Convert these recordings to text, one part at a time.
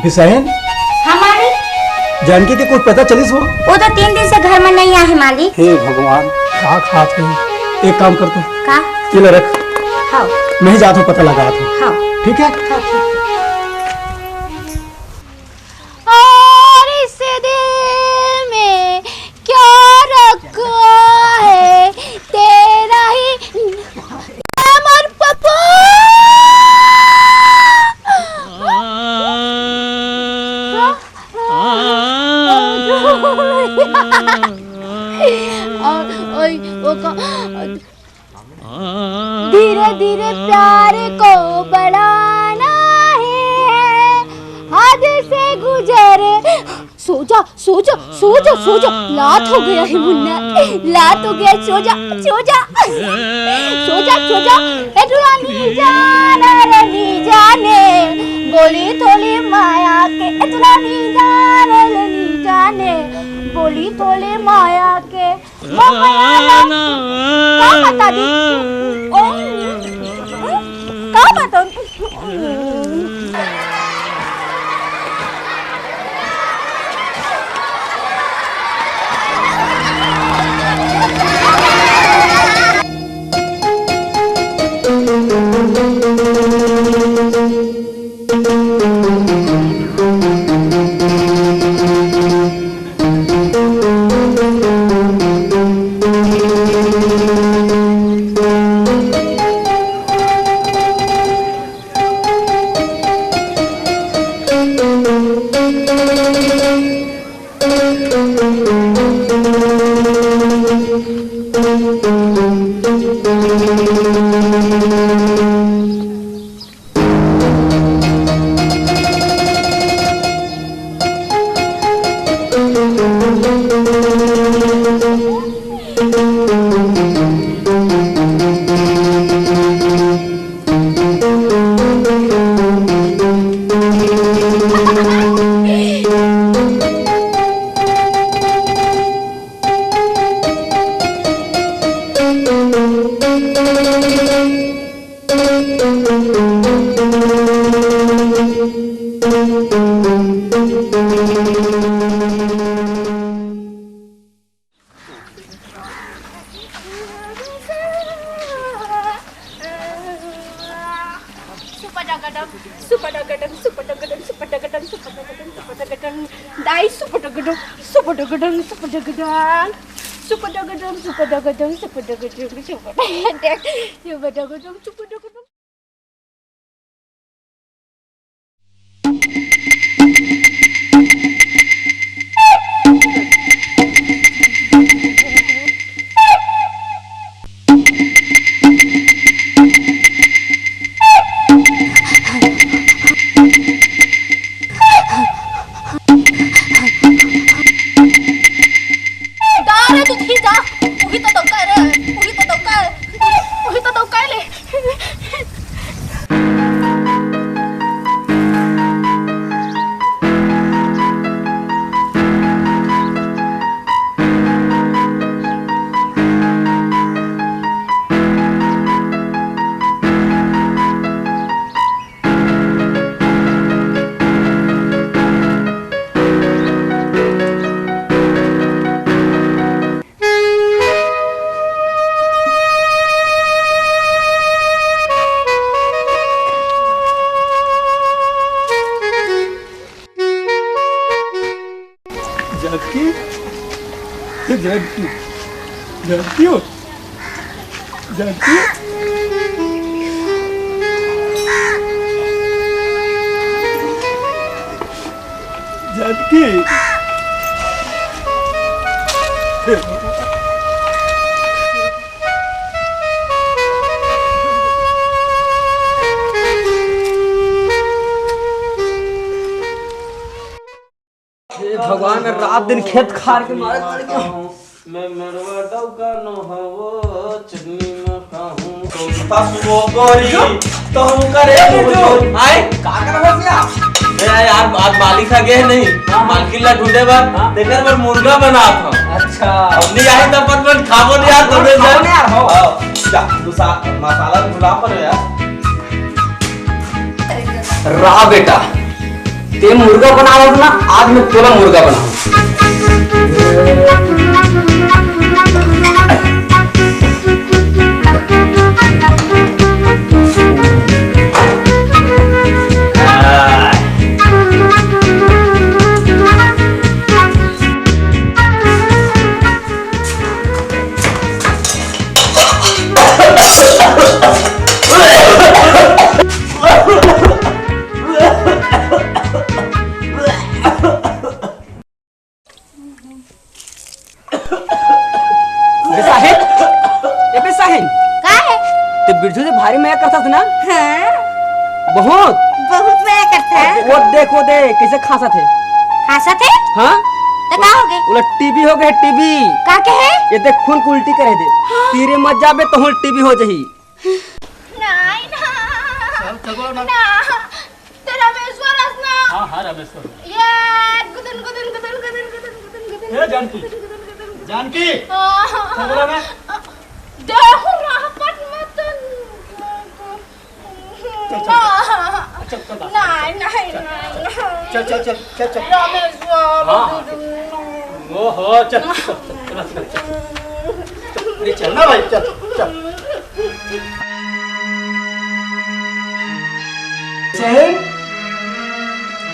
बिसाहन हमारी जानकी के कुछ पता चलिस वो तो 3 दिन से घर में नहीं आए मालिक। हे भगवान का खात है। एक काम कर तू का ये ले रख। हाँ मैं जाता हूँ पता लगा था। हाँ ठीक है। हाँ ठीक है। और इस दिल में क्या रखा है तेरा ही अमर पप्पू। धीरे धीरे प्यार को बढ़ाना है, हद से गुजरे। सो जा सो जा सो जा सो जा, लात हो गया है मुन्ना, लात हो गया। सो जा सो जा सो जा सो जा। रानी जाना रानी जाने बोली थोड़ी माया के, रानी जाने बोली थोड़ी माया के। का बता दी का बता। भगवान रात दिन खेत खार के मारे मैं मरवा डौका न हो चटनी में खाऊं तो फसबो गोरी तो हम करे आए का कर बसिया मेरा यार आज मालिक आ गए नहीं मालकिन ला ढूंढे बा देखर मैं मुर्गा बना था। अच्छा अब नहीं आई तब पर खाबो नहीं यार थोड़े से यार हो जा दूसरा मसाला भुला पर यार रा बेटा ते मुर्गा बना रहा था ना, आज मैं तोला मुर्गा बनाऊं। बिरजू से भारी मया करता था ना। हाँ, बहुत बहुत मया करता है। वो देख कैसे खासा थे। खासा थे? हाँ तो क्या हो गए? बोला टीबी हो गए, टीबी। का के है? ये देख खून को उल्टी करे दे। तीरे मत जाबे तो टीबी हो जाही। नहीं ना। ना। तेरा रमेश्वर असना। हाँ हाँ रमेश्वर। ये गुदन। ए जानकी। जानकी। बोला ना। देखो राहपत मत। चल। रमेश्वर। ओहो चल। अरे चल ना भाई चल।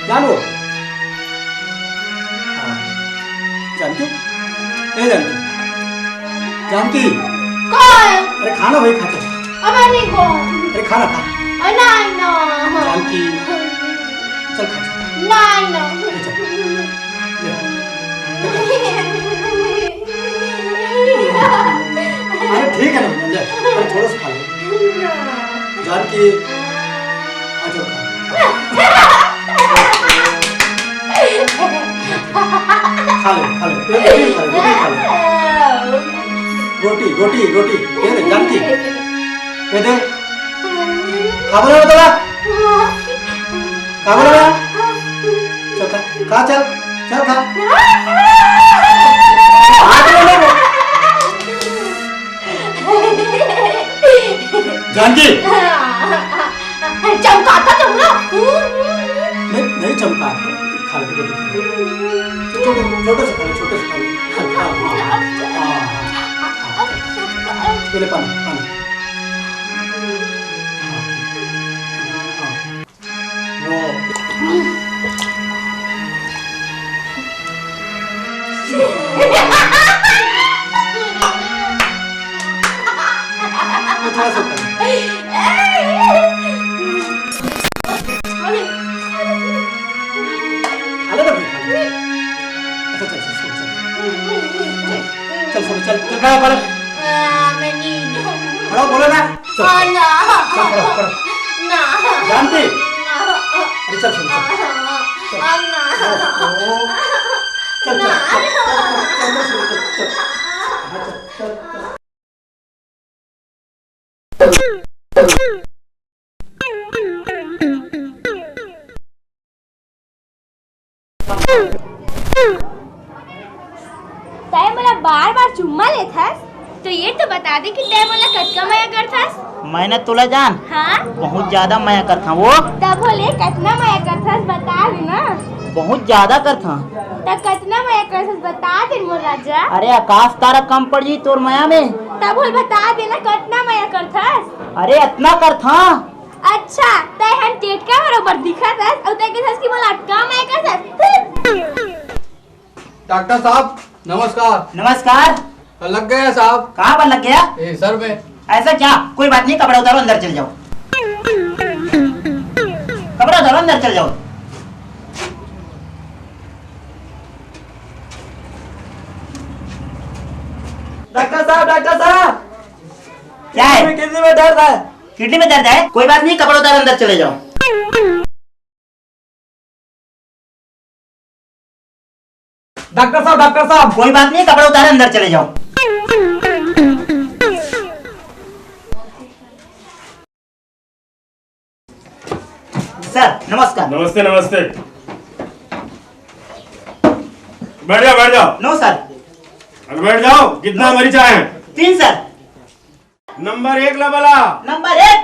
जानो। जानकी। ए जानकी। कौन? अरे खाना भाई खाते। अबे नहीं को। अरे खाना खा। नहीं ना। जानकी। चल खा। नहीं ना। अरे ठीक है ना ले। अरे थोड़ा सा खा ले। जानकी। आजो खा ले। रोटी ये दे जानकी। ये दे। खा बोला तो खा बोला। चल खा। जानकी। चमकाता तुम ना। नहीं चमका। खा ले छोटे से खा ले। पहले पानी। थोड़ा सा चल बोलो ना। जानती। अरे चल तय मला बार चुम्मा लेता तो ये तो बता दे कि तय मला कटका मया करथास। मैंने तुला जान हाँ बहुत ज्यादा मया करथा। वो तब बोले कतना मया करथास बता दे ना। बहुत ज्यादा करथा। तब कतना मया करथास बता दे मोर राजा। अरे आकाश तारा कम पड़ जी तोर मया में। तब बोल बता दे ना कतना मया करथास। अरे इतना करथा। अच्छा तय हम टेटका बरोबर दिखत और तय के साथ की मला अटका मया करथास। डॉक्टर साहब नमस्कार। नमस्कार। लग गया साहब। कहाँ पर लग गया? सर में। ऐसा क्या? कोई बात नहीं, कपड़ा उतारो अंदर चल जाओ। कपड़ा उतारो अंदर चल जाओ। डॉक्टर साहब क्या है? किडनी में दर्द है। किडनी में दर्द है? कोई बात नहीं, कपड़ा उतारो अंदर चले जाओ। डॉक्टर साहब कोई बात नहीं, कपड़ा उतारो अंदर चले जाओ। सर नमस्कार। नमस्ते। बैठ जाओ। No sir. अरे बैठ जाओ। कितना मरीज आए हैं? 3 सर। नंबर 1 ला वाला। नंबर 1।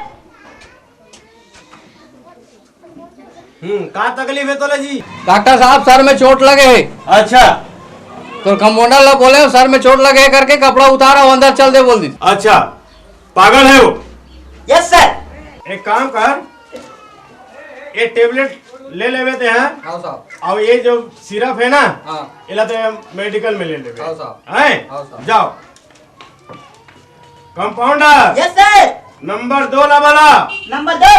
का तकलीफ है तोले जी? डॉक्टर साहब सर में चोट लगे है। अच्छा तो कंपाउंडर लोग बोले सर में चोट लगे करके कपड़ा उतारा अंदर चल दे बोल दी। अच्छा पागल है वो? Yes sir. एक काम कर, ये टेबलेट ले लेवे थे हैं। हाँ साहब। और ये जो सिरप है ना, हाँ। इला तो मेडिकल में ले लेवे। हाँ साहब। हैं? हाँ साहब। जाओ। Compounder yes sir. नंबर 2 ला वाला। नंबर 2।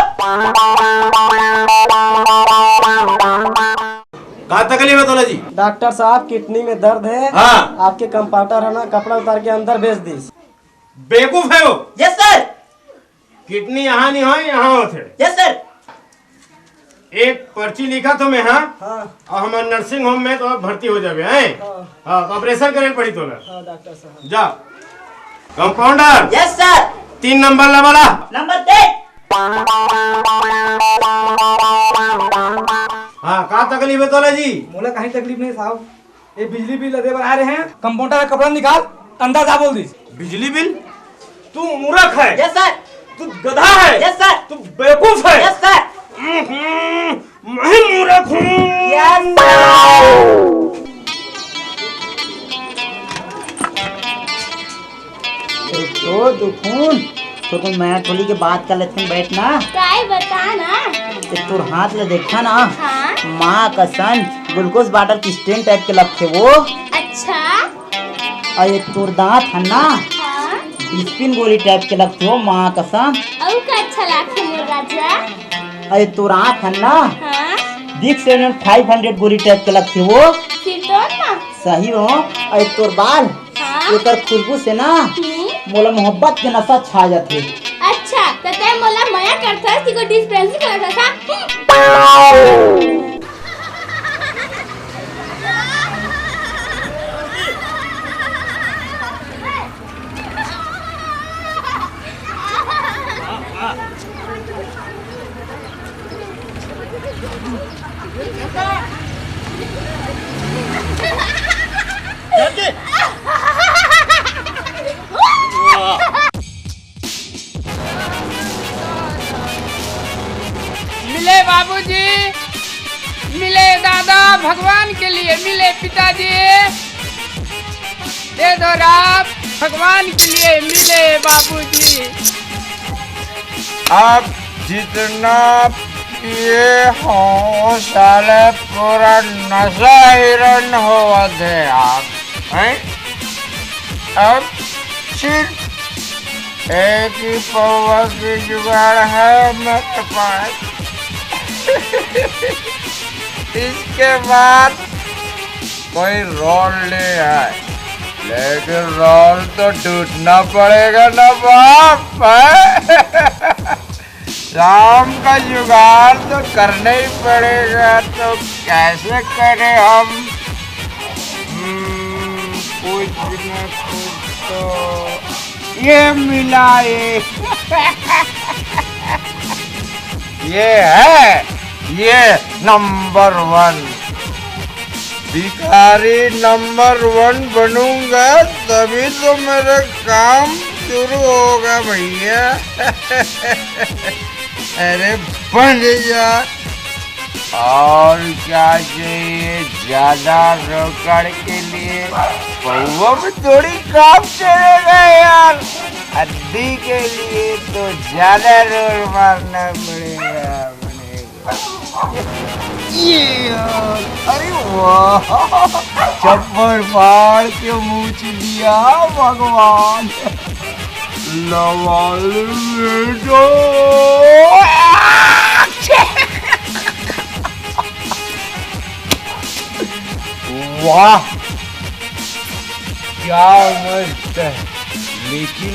का तकलीफ है तोले जी? डॉक्टर साहब किडनी में दर्द है। हाँ। आपके कंपाउंडर है ना कपड़ा उतार के अंदर भेज दी। बेवकूफ है वो। Yes sir. किडनी यहाँ नहीं हो, यहाँ होते। Yes sir. एक पर्ची लिखा तो मैं, हाँ, हाँ और हमारे नर्सिंग होम में तो आप भर्ती हो जावे हैं। हाँ, तो ऑपरेशन करे पड़ी तो हाँ डॉक्टर साहब। जा। Compounder yes sir. 3 नंबर ला वाला। नंबर 3। हाँ का तकलीफ है तोले जी? बोला कहीं तकलीफ नहीं साहब, ये बिजली बिल लदे आ रहे हैं। कंपाउंडर का कपड़ा निकाल अंदर जा बोल दी। बिजली बिल? तू मूर्ख है। Yes sir. तू गधा है। Yes sir. तू बेवकूफ है। Yes sir. मैं मूर्ख हूँ। Yes sir. तो दुखून तो मैं थोड़ी के बात कर लेते हैं, बैठना। काय बता ना। तोर हाथ ले देखा ना, हाँ। माँ कसम ग्लूकोज बॉटल की स्टैंड टाइप के लगते वो। अच्छा। और ये तोर दांत है ना, हाँ। डिस्पिन गोली टाइप के लगते हो, माँ कसम। और का अच्छा लागते मोर राजा। और ये तोर आँख है ना, हाँ। दिख से 500 गोली टाइप के लगते वो। फिर तो ना। सही हो। और ये तोर बाल, हाँ। ये कर खुशबू से ना मोला मोहब्बत के नशा छा जाते। अच्छा तो ते मोला माया करता थी को डिस्पेंसरी करता था। मिले बाबूजी, मिले दादा, भगवान के लिए मिले पिताजी, दे दो रात भगवान के लिए मिले बाबूजी। आप जितना पिए हो साले पूरा नशा हिरन हो थे आप हैं? अब सिर्फ एक ही पौवा की जुगाड़ है मेरे पास। इसके बाद कोई रोल नहीं है, लेकिन रोल तो टूटना पड़ेगा ना बाप। शाम का जुगाड़ तो करना ही पड़ेगा, तो कैसे करें हम? कुछ न कुछ तो ये मिला ये है, ये नंबर 1 भिखारी नंबर 1 बनूंगा तभी तो मेरा काम शुरू होगा भैया। अरे बन जा। और क्या चाहिए ज्यादा रोकड़ के लिए? पौवा में थोड़ी काम चलेगा यार, हड्डी के लिए तो ज्यादा रोल मारना पड़ेगा। ये यार, अरे वाह, चप्पल फाड़ के मूछ दिया भगवान। लवाल बेटो वाह क्या मस्त है, लेकिन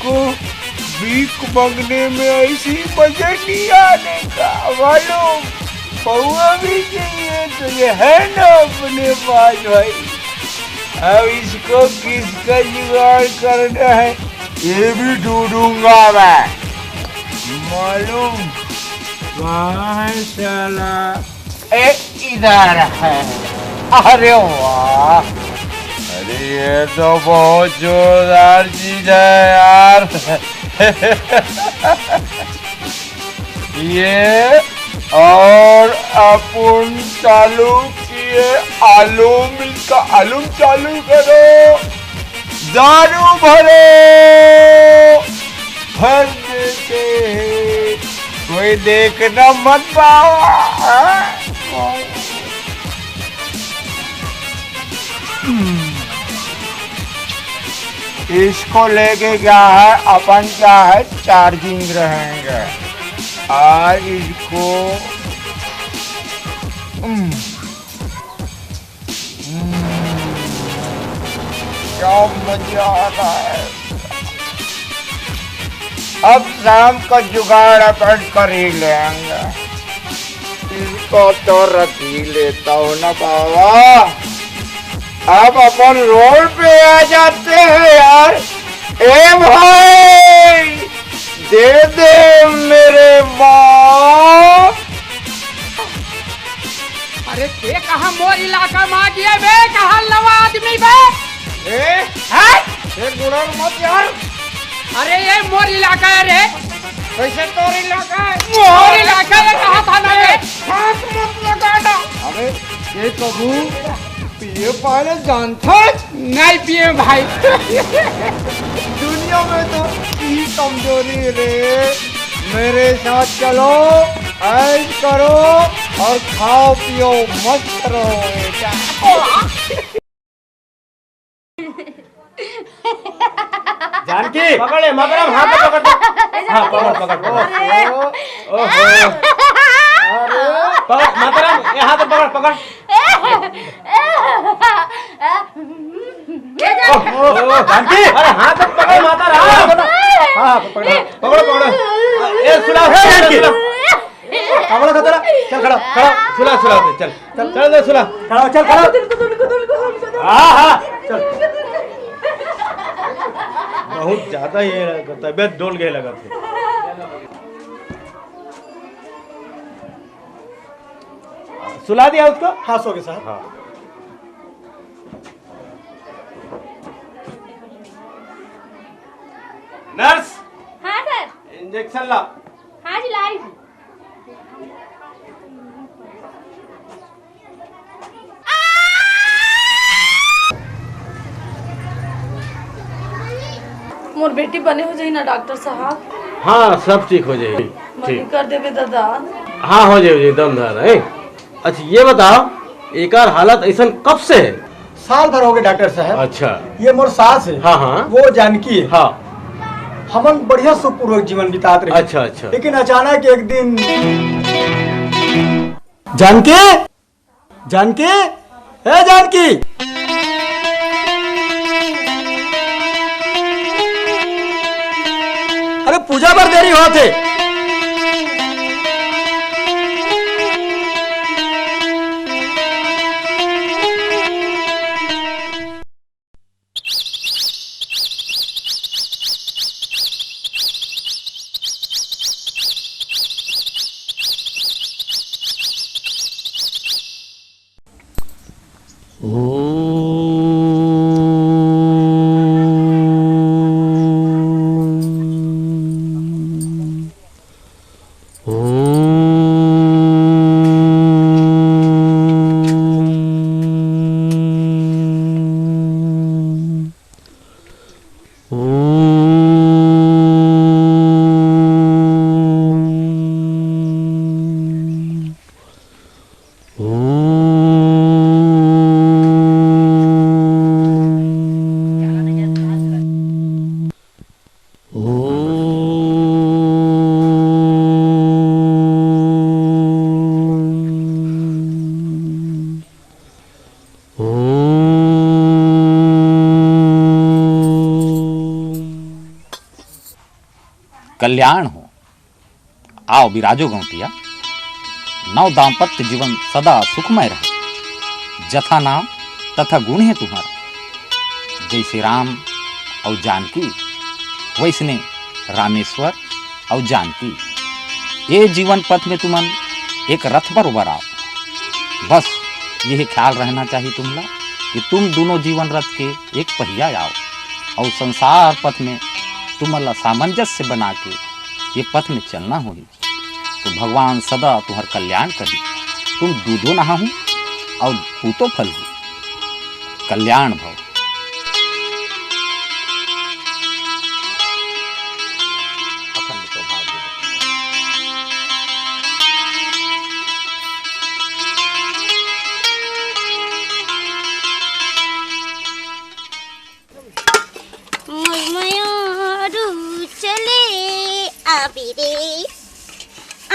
को भीख मांगने में ऐसी मजा नहीं आने का मालूम। पौवा भी चाहिए तो ये है ना अपने पास भाई। अब इसको किसका जुगाड़ करना है ये भी ढूंढूंगा मैं। मालूम कहाँ है साला? इधर है। अरे वाह, अरे ये तो बहुत जोरदार चीज है यार। ये और अपन चालू किए आलूम, इसका आलूम चालू करो, दारू भरो, भर देते कोई देखना मत पाओ। इसको लेके क्या है, अपन क्या है चार्जिंग रहेंगे और इसको क्या मजा आ रहा है। अब शाम का जुगाड़ अपन कर ही लेंगे, इसको तो रख ही लेता हूँ ना बाबा। अब अपन रोड पे आ जाते हैं यार। ए भाई दे दे मेरे माँ। अरे ते कहा मोर इलाका में आ गया बे, कहा लवा आदमी बे। ए गुड़र मत यार। अरे ये मोर इलाका है रे। कैसे तोर इलाका है? मोर इलाका है, कहा था ना बे। हाथ मत लगाना। अरे ये कबू पिए पहले जानता नहीं पिए भाई। दुनिया में तो यही कमजोरी रे। मेरे साथ चलो, ऐश करो और खाओ पियो मस्त रहो बेटा। जानकी पकड़े मातरम, हाथ में पकड़। हाँ पकड़ पकड़। ओहो पकड़ मातरम, ये हाथ में पकड़ पकड़। जानकी अरे हाथ में पकड़ मातरम। हाँ पकड़ पकड़ो पकड़ो। ये सुला जानकी, पकड़ो खतरा। चल खड़ा खड़ा, सुला सुला चल चल चल सुला खड़ा, चल खड़ा। हाँ हाँ चल। बहुत ज्यादा ये तबियत डोल गए लगा थे। सुला दिया उसको? हाँ सो गए साहब। हाँ नर्स। हाँ सर। इंजेक्शन ला। हाँ जी लाई। मोर बेटी बने हो जाई ना डॉक्टर साहब। हाँ सब ठीक हो जाएगी। ठीक कर देवे दादा। हाँ हो जाएगी दम धर है। अच्छा ये बताओ एक हालत ऐसा कब से है? साल भर हो गए डॉक्टर साहब। अच्छा ये मोर सास है। हाँ हाँ वो जानकी है। हाँ हमन बढ़िया सुखपूर्वक जीवन बितात रहे। अच्छा अच्छा। लेकिन अचानक एक दिन जानकी जानकी है जानकी, अरे पूजा पर देरी हुआ थे। कल्याण हो। आओ विराजो गौटिया, नव दाम्पत्य जीवन सदा सुखमय रहे। जथा नाम तथा गुण है तुम्हारा। जैसे राम और जानकी वैसने रामेश्वर और जानकी। ये जीवन पथ में तुमन एक रथ पर उबर आओ। बस यही ख्याल रहना चाहिए तुमला कि तुम दोनों जीवन रथ के एक पहिया आओ और संसार पथ में तुमला सामंजस्य बना के ये पथ में चलना होगी। तो भगवान सदा तुम्हार कल्याण करी। तुम दूधो नहा हूँ और पूतो फल हूँ। कल्याण भव।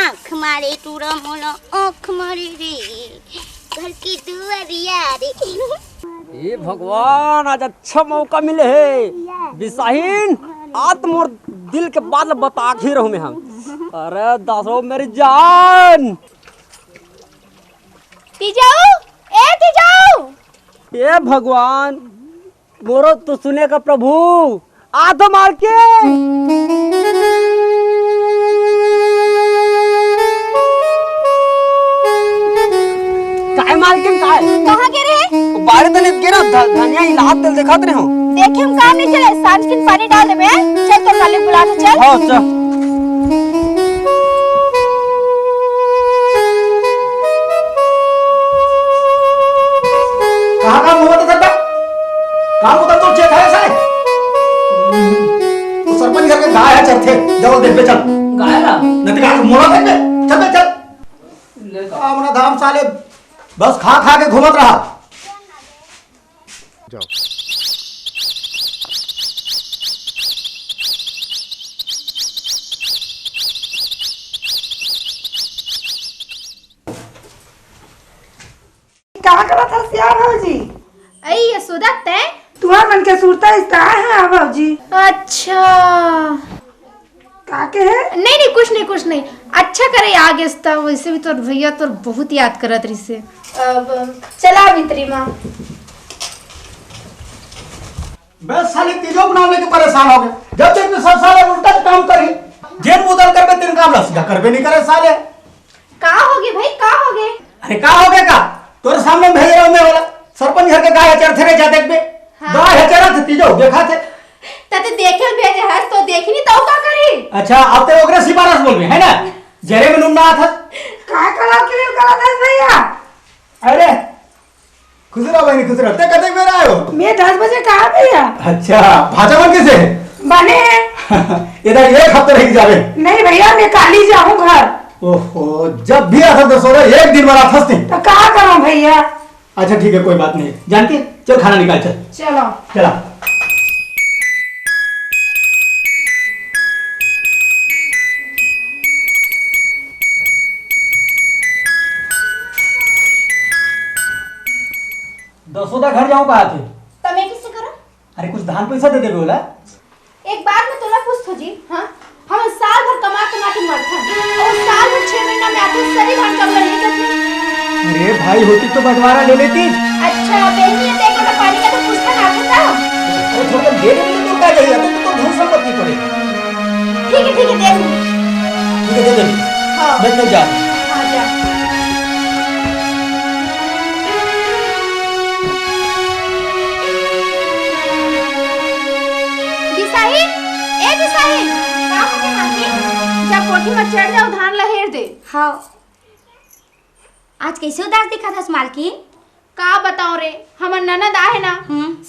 आँख मारे टूरा मोला आँख मारे रे घर की दुआरिया रे। ये भगवान आज अच्छा मौका मिले है बिसाहीन। आज मोर दिल के बात बता ही रहूं मैं हम। अरे दासो मेरी जान तिजाऊ ए तिजाऊ। ये भगवान मोरो तो सुने का प्रभु आ तो मार के मालकिन कहाँ गिरे? बारे तले गिरा धनिया इलाहात तेल दिखाते रहे हो। देखे हम काम नहीं चले सांझ किन पानी डाल दे मैं। चल तो मालिक बुला के चल। हाँ चल। कहाँ काम हुआ था सर? काम होता तो चेक है सारे। तो सरपंच घर के गाय है चलते जाओ देख पे चल। गाय ना? नहीं गाय मोड़ा देख पे चल पे चल। काम ना धाम साले बस खा खा के घूमत रहा। जाओ। क्या करा था सियार भाजी? अई यशोदा तै तुम्हारा मन के सूरता इस तरह है भाजी। अच्छा काके है? नहीं कुछ नहीं अच्छा करे आगे स्ता वैसे भी तो भैया तो बहुत याद करत रही से। अब चला मित्री माँ। बस साले तीजो बनाने के परेशान हो गए। जब तक सब साले उल्टा काम करी जेन मुदल कर तीन काम लसीगा करबे नहीं करे साले। का हो गए भाई का हो गए? अरे का हो गए का तोरे सामने भेज रहा हूं मैं वाला सरपंच घर के गाय चरथे रे जाते पे गाय है चरा थे तीजो देखा थे तते देखे भेजे है तो देखी नहीं तो का करी। अच्छा अब ते ओकरे सिफारिश बोल है ना जरे में नुम ना था का करा के लिए करा था भैया। अरे खुजरा बहनी खुजरा ते कते में आए हो? मैं 10 बजे कहा भैया। अच्छा भाजा बन कैसे बने इधर एक हफ्ते रह जावे। नहीं भैया मैं काली जाऊं घर। ओहो जब भी आता दसोरा एक दिन बड़ा फंसते तो क्या करूं भैया? अच्छा ठीक है कोई बात नहीं जानती चल खाना निकाल चल। चलो चला। दसोदा घर जाऊं कहा थे तो मैं किससे करूं? अरे कुछ धान पैसा दे देबे बोला। एक बात मैं तोला पूछतो जी। हां हम साल भर कमा के मरथन और साल भर 6 महीना में आते सरी धान कब ले जाते। अरे भाई होती तो बंटवारा ले लेती। अच्छा बहनी ये देखो ना पानी का तो पूछता ना आता। अरे थोड़ा दे दे तो क्या चाहिए तो धन संपत्ति पड़े। ठीक है दे दे। ठीक है दे दे। हां मैं जा। हां जा। कोठी में चढ़ जाओ धान लहेर दे। हाँ आज कैसे उदास दिखा था मालकिन? का बताओ रे हमर ननद आहे ना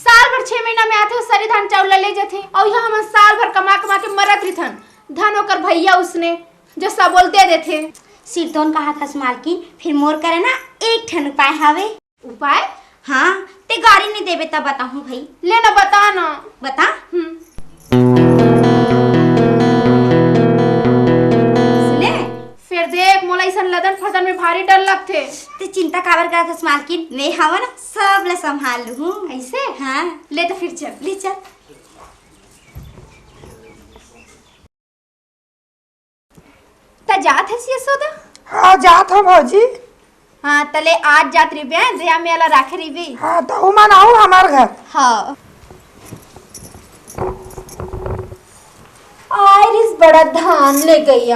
साल भर 6 महीना में आते सारी धान चावल ले जाते और यहाँ हम साल भर कमा के मरत रही धन होकर भैया उसने जो सब बोल दे देते। सिरतोन कहा था मालकिन फिर मोर करे ना एक ठन उपाय हवे। उपाय? हाँ ते गाड़ी नहीं देवे तब बताऊं भाई। लेना बता ना बता। फिर देख मोला इसन लदन फदन में भारी डर लगते। ते चिंता काबर करा था मालकिन मैं हवा ना सब ले संभाल लूं। ऐसे? हाँ ले तो फिर चल ले चल। ता जात है यशोदा? हाँ जात हो भौजी। हाँ तले आज जात रही बे दया मेला राखे रही बे। हाँ तो मन आऊ हमार घर। हाँ आइरिस बड़ा धान ले गई।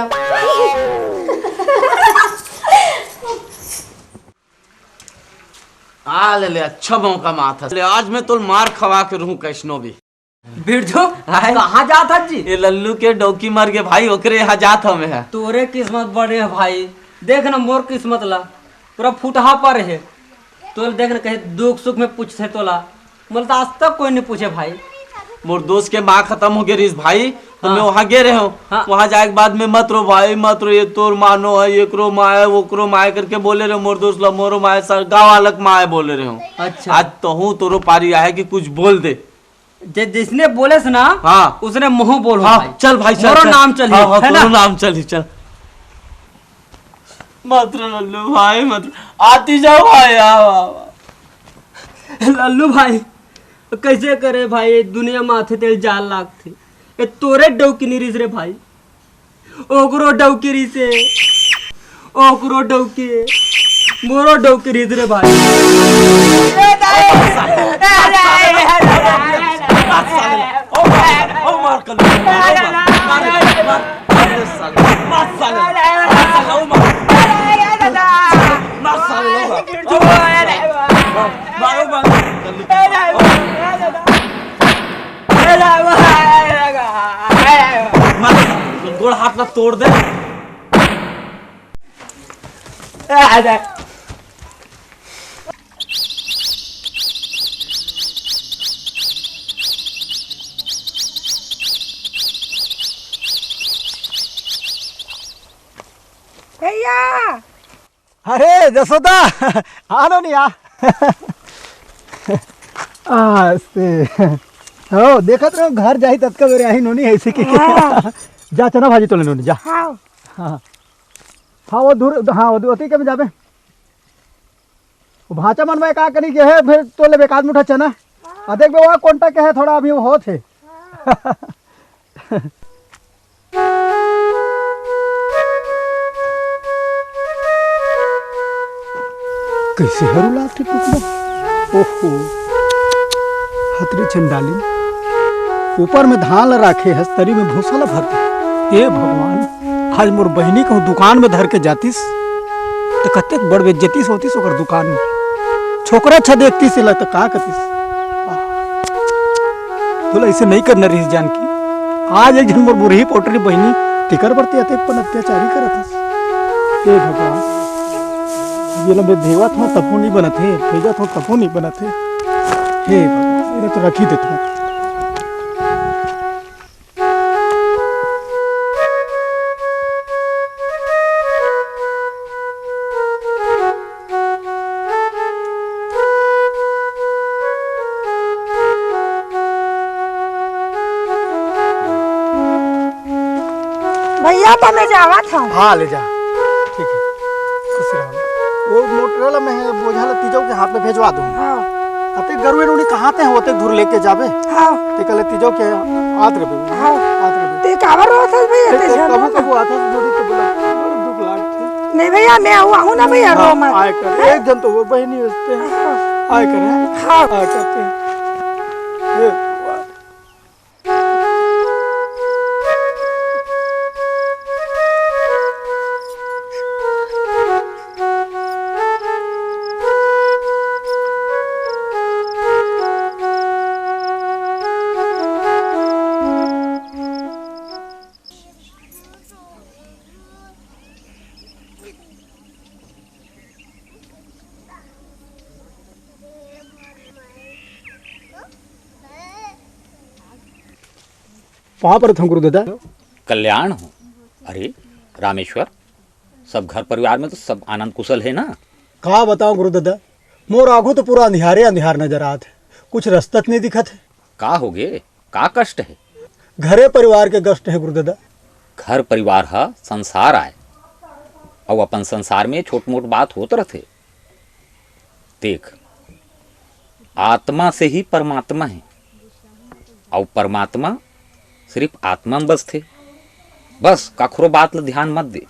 आ ले अच्छा मौका माथा ले आज मैं तो मार खवा के रहूं कैसनो भी। बिरजू कहाँ जाता जी? ये लल्लू के डौकी मार के भाई ओकरे यहाँ जात हमें है। तोरे किस्मत बड़े है भाई, देख ना मोर किस्मत ला पूरा फुटहा पर है। तो देख ना कहीं दुख सुख में पूछते तोला, मतलब आज तक कोई नहीं पूछे भाई। मोर दोस्त के माँ खत्म हो गई भाई, तो मैं वहाँ गे रहे हूँ। वहाँ जाए के बाद में मत रो भाई मत रो, ये तोर मानो है, ये करो माँ है, वो करो माँ करके बोले रहे मोर दोस्त लो मोरो माँ सर गाँव अलग माँ है बोले रहे हूँ। अच्छा आज तो हूँ तोरो पारी आया कि कुछ बोल दे। जिसने बोले से ना हाँ उसने मुँह बोलो। हाँ भाई चल भाई चल, मोरो चल। नाम चल हाँ, है ना? तोरो नाम चल चल मत रो लल्लू भाई मत रो। आती जाओ भाई लल्लू भाई कैसे करे भाई, दुनिया माथे तेल जाल लागथे। ए तोरे डौकी निरिस रे भाई, ओकरो डौकी रिसे, ओकरो डौकी मोरो डौकी रिस रे भाई। गोड़ हाथ ना तोड़ दे। भैया अरे जसोदा आनो नहीं आ हो देखत रहो घर जाही तत्का मेरे आई नोनी ऐसे की जा चना भाजी तो ले नोनी जा। हाँ हाँ हाँ वो दूर हाँ वो दूर के में जाबे वो भाचा मन में का करी के है फिर तो ले बेकाद मुठा चना आ देख बे वहाँ कोंटा के है थोड़ा अभी वो होत है। कैसे हरू लाते टुकड़ा ओहो हतरी चंडाली ऊपर में धान ला राखे हस्तरी में भूसा ला भर दे। हे भगवान आज मोर बहनी को दुकान में धर के जातीस तो कत्ते बड़ बेइज्जतीस होतीस ओकर दुकान में छोकरा अच्छा देखती से तो का कतीस तो ऐसे नहीं करना रही जान की। आज एक जन मोर बुरही पोटरी बहनी टिकर बरती आते पर अत्याचारी करत हे भगवान ये लंबे देवा था तपू नहीं बनत है भेजा था तपू नहीं बनत है। हे भगवान इन्हें तो रखी देता हूँ। भैया तो मैं जावा था। हाँ ले जा ठीक है खुश रहो। वो मोटरवाला में है बोझा ला तीजो के हाथ में भेजवा दूँ। हाँ अते गरुए नोनी कहाँ ते होते दूर लेके जाबे। हाँ ते कल तीजो के आत रबे। हाँ आत रबे ते काबर हो था भैया ते कबू कबू आता जोड़ी तो बोला बड़ा दुख लागते। नहीं भैया मैं आऊँ ना भैया रो मत। आए कर एक जन तो वो बहनी उसते आए कर हाँ आए करते वहाँ पर था गुरुदादा कल्याण हो। अरे रामेश्वर सब घर परिवार में तो सब आनंद कुशल है ना? कहा बताओ गुरुदादा मोर आगू तो पूरा अंधियारे अंधियार नजर आत है कुछ रास्ता नहीं दिखत है। का हो गे का कष्ट है? घरे परिवार के कष्ट है गुरुदादा। घर परिवार हा संसार आए और अपन संसार में छोट मोट बात होत रहते। देख आत्मा से ही परमात्मा है और परमात्मा सिर्फ आत्मा में बस थे। बस कखरो बात ला ध्यान मत दे,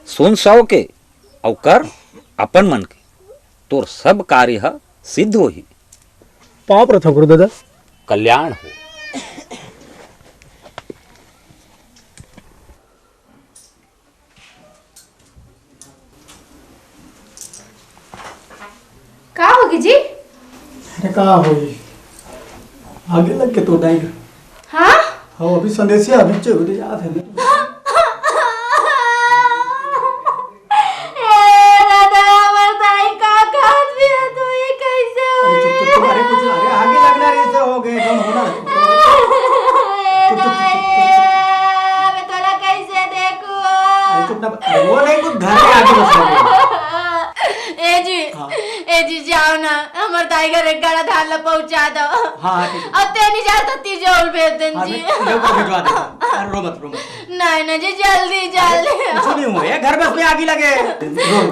सुन सौ के और कर अपन मन के, तोर सब कार्य सिद्ध हो ही। पाप रथ गुरुदादा कल्याण हो। का होगी जी? अरे का होगी आगे लग के तो दाएंगे। हाँ हाँ अभी संदेशिया अभी चल याद है ना। दादा हमार दाई का खात भी है तो ये कैसे हुई? अरे कुछ अरे आगे लगना रे से हो गए कौन होना मैं तोला कैसे देखूं? अरे चुप ना वो नहीं कुछ घर के आगे बस ए जी जाओ ना हमार दाई घर एक गाड़ा धान ला पहुंचा दो। हाँ ठीक अब ते नहीं जाता तीजोल भेज देन जी। भिजवा दे अरे रो मत नहीं ना जी जल्दी जल्दी कुछ नहीं हुआ ये घर बस में आग लगे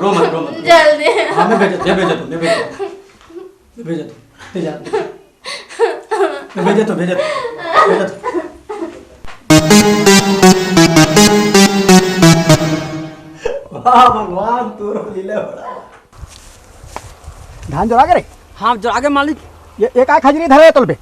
रो मत जल्दी। हाँ मैं भेजा तू भेजा वाह भगवान तू लीला बड़ा धान जोड़ा के रे। हाँ जो आगे मालिक ये एक आ खजरी धरे तल पे।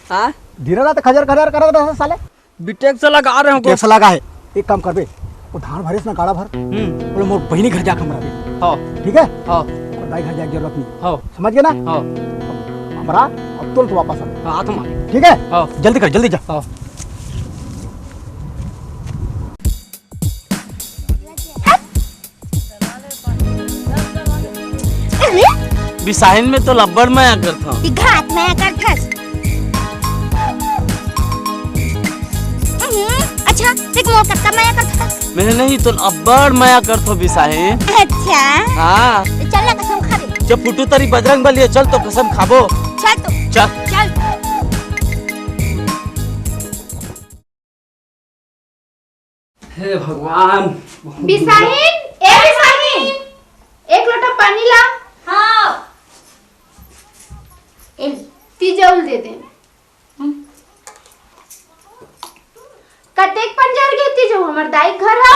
हाँ धीरे रात खजर खजर कर रहा साले बिटेक से लगा रहे हो टेक्स लगा है। एक काम करबे वो धान भरे ना गाड़ा भर बोले मोर बहिनी घर जाके हमरा दे। हां ठीक है हां और दाई घर जाके जरूरत नहीं। हां समझ गए ना। हां हमरा अब तुरंत वापस आ। हां तो मालिक ठीक है हां जल्दी कर जल्दी जा। हां बिसाहिन में तो लब्बड़ माया करता हूँ। घाट माया करथस। अच्छा देख मोर कत्ता माया करथस। मैं नहीं तो लब्बड़ माया करता बिसाहिन। अच्छा हाँ चल ना कसम खा दे। जब फुटू तरी बजरंग बली है, चल तो कसम खाबो। चल तो चल चल। हे भगवान। बिसाहिन ए बिसाहिन एक लोटा पानी ला। हाँ तीजौल दे दे। कतेक पंजर के तीजौ हमर दाई घर है।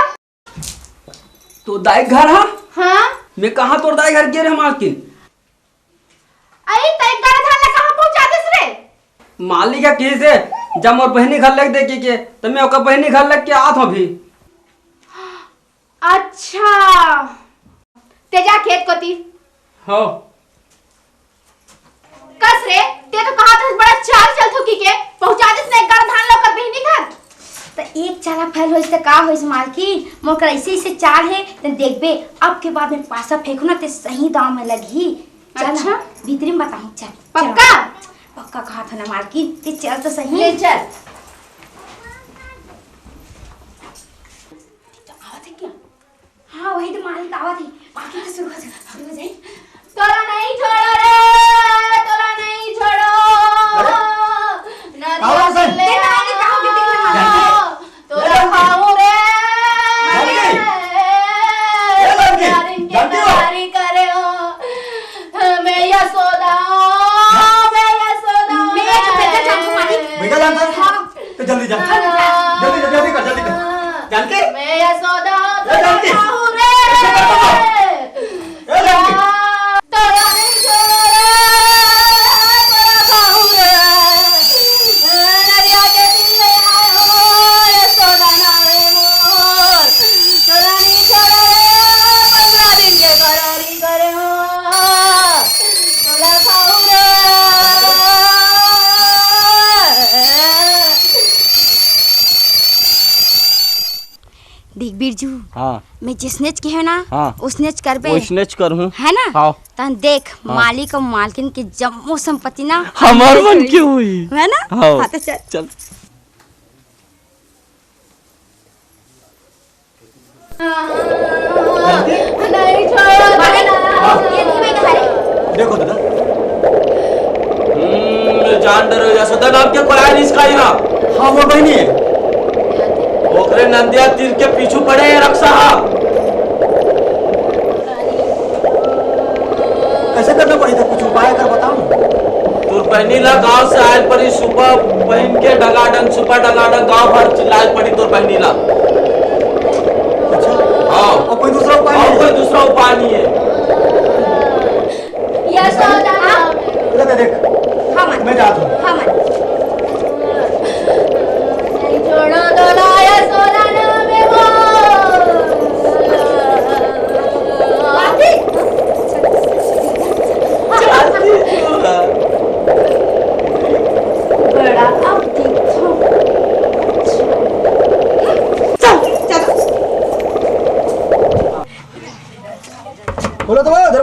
तो दाई घर है। हाँ मैं कहाँ तोर दाई घर गिरे मालकिन। आई तई गाड़ा धान ला कहाँ पहुंचा देस रे? मालिक है कैसे जब मोर बहनी घर लग दे के तो मैं ओकर बहनी घर लग के आत हूँ भी। अच्छा तेजा खेत कोती हो कस रे ते तो कहा था बड़ा चाल चल थुकी के पहुंचा देस ने गाड़ा धान ला कर बहिनी घर। तो एक चाला फैल होइस त का होइस मालकिन मोकर ऐसे चाल है तो देखबे अब के बाद में पासा फेंकू ना ते सही दाम में लगी। अच्छा भीतरी में बताऊं चल पक्का पक्का कहा था ना मालकिन ते चल तो सही। ले चल। हाँ वही तो मालिक आवत है बाकी तो शुरू हो जाए। तोला नहीं छोड़ो रे तोला नहीं छोड़ो नदिया से ले आओ तोला खाऊं रे नारिन के नारी करे हो मैं यशोदा मैं एक बेटा जानू मालिक बेटा जानता तो जल्दी जा जल्दी कर जान के मैं यशोदा जल्दी खाऊं रे तोला नहीं छोड़ो रे तोला खाऊं रे नदिया के दिल ले आओ यशोदा नारे मोर तोला नहीं छोड़ो रे 15 दिन के करारी करे हो तोला खाऊं रे। देख बिरजू हाँ मैं जिसनेच के है ना हाँ उसनेच करबे वो स्नेच करूँ है ना। हाँ तन देख हाँ। मालिक और मालकिन के जम्मो संपत्ति ना हमार मन की हुई है ना। हाँ हाँ तो चल चल नहीं छोड़ो ये नहीं मैं घरे देखो दादा जान डरो यशोदा नाम के कोई आदमी इसका ही ना। हाँ वो बहनी है ओकरे नंदिया तीर के पीछू पड़े रक्षा। कैसे करना पड़ी था कुछ उपाय कर बताओ। तोर बहनी ला गांव से आयल पड़ी सुबह बहन के डगाडंग सुबह डगाडंग गांव भर चिल्लाए पड़ी तोर बहनी ला। अच्छा हाँ और कोई दूसरा उपाय और नहीं कोई दूसरा उपाय नहीं है। यशोदा देख हाँ मन मैं जाता हूँ। हाँ मन नहीं छोड़ो तोला यशोदा नामे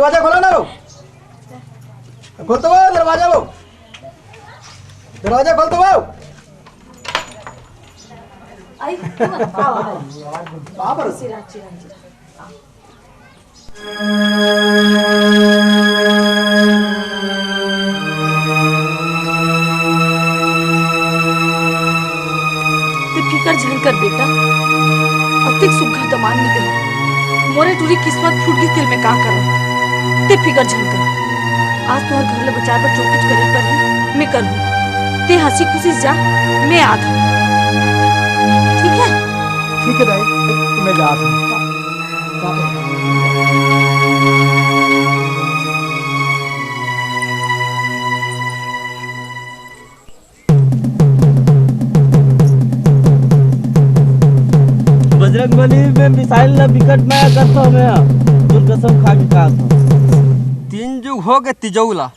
दरवाजा खोला ना वो, खोल तो वो दरवाजा, वो दरवाजा खोल तो वो। आई बाबर ते फिकर झन कर बेटा, अतिक सुखा दमान निकल मोरे टूरी किस्मत फूट गई दिल में का करो। ते फिकर झन कर, आज तुम्हारे घर ले बचाए पर जो कुछ करे पर ही मैं करूँ। ते हंसी खुशी जा, मैं आता हूँ, ठीक है? ठीक है दाई, मैं जाता हूँ। बजरंगबली में मिसाइल ना विकट में करता हूँ मैं, तुम कसम खा के कहा था। 3 जुग हो गए तिजौला,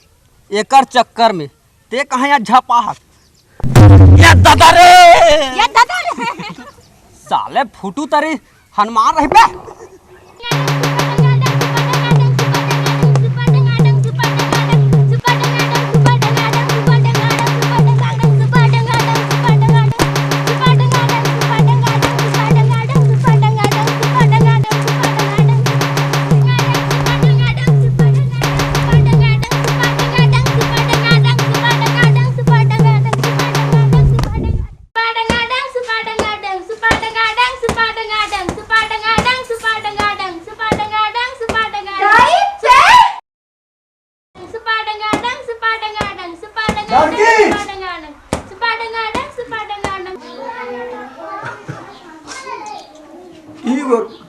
एकर चक्कर में ते कहाँ यहाँ झपा हाथ। ये दादा रे, ये दादा रे, साले फुटू तरी हनुमान रही पे।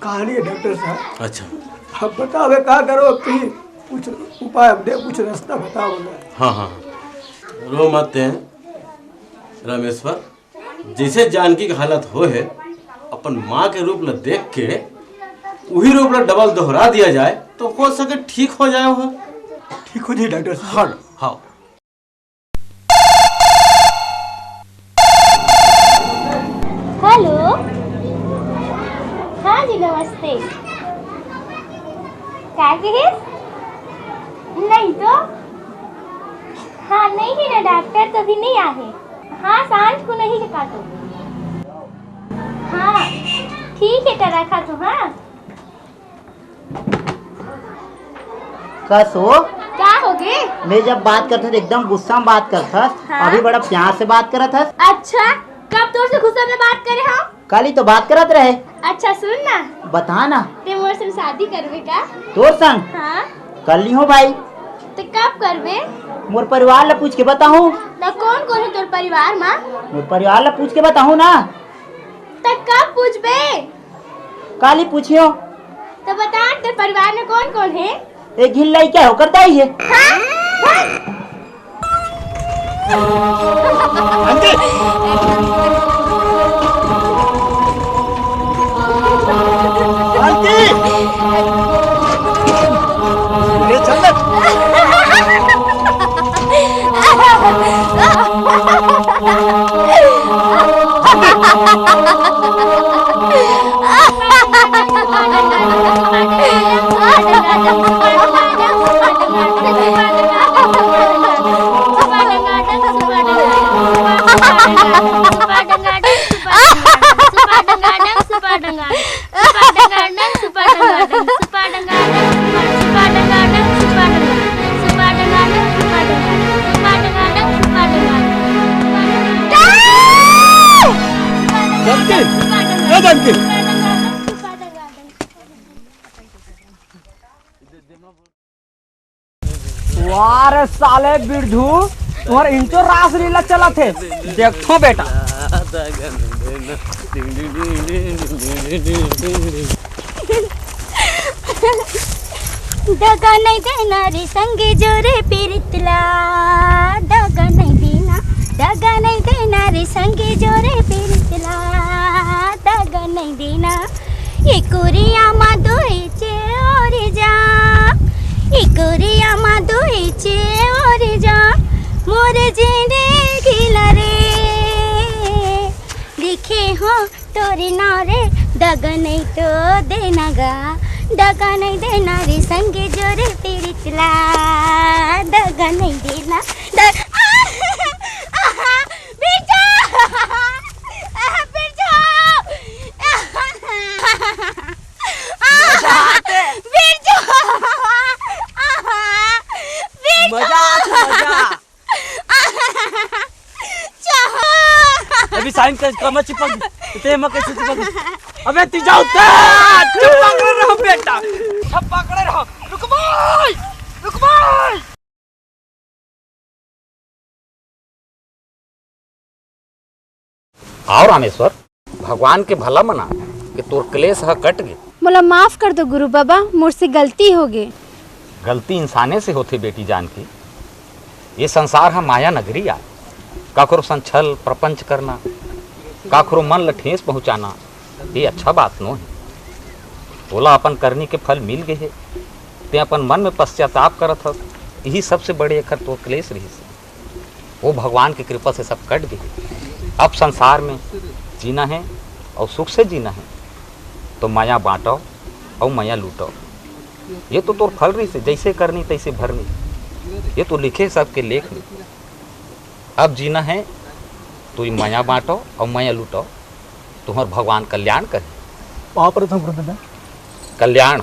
कहानी है डॉक्टर साहब। अच्छा, अब बताओ क्या करो, कहीं कुछ उपाय दे, कुछ रास्ता बताओ ना। हाँ हाँ, रो मत हैं रामेश्वर। जैसे जानकी की हालत हो है, अपन माँ के रूप में देख के वही रूप में डबल दोहरा दिया जाए तो हो सके ठीक हो जाए। वो ठीक हो जाए डॉक्टर साहब। हाँ, हेलो, हाँ जी नमस्ते। क्या कहे? नहीं तो हाँ नहीं है ना डॉक्टर, तो अभी नहीं आए। हाँ सांझ को नहीं है काटो। हाँ ठीक है तो रखा तो। हाँ कसो क्या हो गए? मैं जब बात करता था एकदम गुस्सा में बात करता, हाँ? अभी बड़ा प्यार से बात करत था। अच्छा कब तोर से गुस्सा में बात करे? हाँ कल ही तो बात करत रहे। अच्छा सुन ना, बता ना, ते मोर से शादी करवे का? तोर संग? हाँ कल नहीं हो भाई। तो कब करवे? मोर परिवार ला पूछ के बताऊं। तो कौन कौन है तोर परिवार माँ? मोर परिवार ला पूछ के बताऊं ना। तो कब पूछबे? कल ही पूछियो। तो बता तेरे परिवार में कौन कौन है? एक घिल्लाई क्या हो करता ही है। हाँ? वारे साले बिरधू, तुम्हारे इंचो रास लीला चला थे, देखो बेटा। दगा नहीं देना रे संगे जोरे पीरितला, दगा नहीं देना, दगा नहीं देना रे संगे जोरे पीरितला, दगा नहीं देना। ये कुरिया मा दोइचे और जा, ये कुरिया मा दोइचे और जा, मोरे जेने गिला रे, लिखे हो तोरे नारे, दगा नहीं तो देना गा, दगा नहीं देना रे संगे जोरे तेरी चला दगा नहीं देना अभी साइन कर कमर चिपक ते म कैसे चिपक अबे तू जाओ ते चिपक रहो बेटा सब पकड़े रहो रुक भाई रुक भाई आओ रामेश्वर भगवान के भला मना कि तोर क्लेश ह कट गए। मोला माफ कर दो गुरु बाबा मुझसे गलती हो गई। गलती इंसाने से होती बेटी जान की। ये संसार है माया नगरी आ काकरो सन छल प्रपंच करना काकरो मन ल ठेस पहुँचाना ये अच्छा बात नो है। बोला अपन करनी के फल मिल गए है ते अपन मन में पश्चाताप करत ह यही सबसे बड़े अखर तो क्लेश रही से वो भगवान की कृपा से सब कट गए। अब संसार में जीना है और सुख से जीना है तो माया बांटो और माया लूटो। ये तो तोर फल रही से जैसे करनी तैसे भरनी ये तो लिखे सबके लेख में। अब जीना है तो ये माया बांटो और माया लूटो तुम्हार भगवान कल्याण करे। वहाँ पर था कल्याण